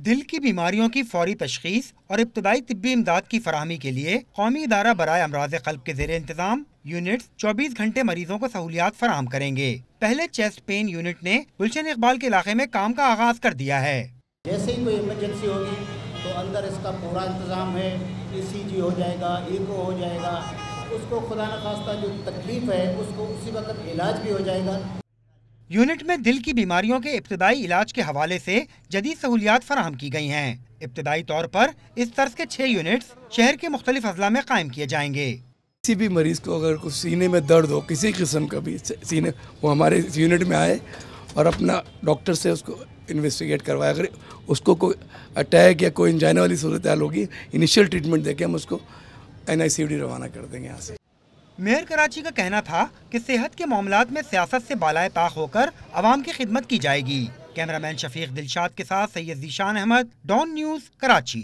دل کی بیماریوں کی فوری تشخیص اور ابتدائی طبی امداد کی فراہمی کے لیے قومی ادارہ برائے امراض قلب کے زیر انتظام یونٹس 24 گھنٹے مریضوں کو سہولیات فراہم کریں گے۔ پہلے چیسٹ پین یونٹ نے گلشن اقبال کے علاقے میں کام کا آغاز کر دیا ہے۔ جیسے ہی کوئی ایمرجنسی ہوگی تو اندر اس کا پورا انتظام ہے، ECG ہو جائے گا، ایکو ہو جائے گا، اس کو خدا نخواستہ جو تکلیف ہے اس کو اسی وقت علاج بھی ہو جائے گا۔ یونٹ میں دل کی بیماریوں کے ابتدائی علاج کے حوالے سے جدید سہولیات فراہم کی گئی ہیں۔ ابتدائی طور پر اس طرز کے 6 یونٹس شہر کے مختلف اضلاع میں قائم کیے جائیں گے۔ کسی بھی مریض کو اگر کچھ سینے میں درد ہو، کسی قسم کا بھی سینے، وہ ہمارے یونٹ میں آئے اور اپنا ڈاکٹر سے اس کو انویسٹیگیٹ کروائے۔ اگر اس کو کوئی اٹیک یا کوئی انجائنا والی صورتحال ہوگی، انیشیل ٹریٹمنٹ دے کے ہم اس کو NICUD روانہ کر دیں گے یہاں سے۔ میئر کراچی کا کہنا تھا کہ صحت کے معاملات میں سیاست سے بالائے طاق ہو کر عوام کی خدمت کی جائے گی۔ کیمرہ مین شفیق دلشاد کے ساتھ سید ذیشان احمد، ڈان نیوز، کراچی۔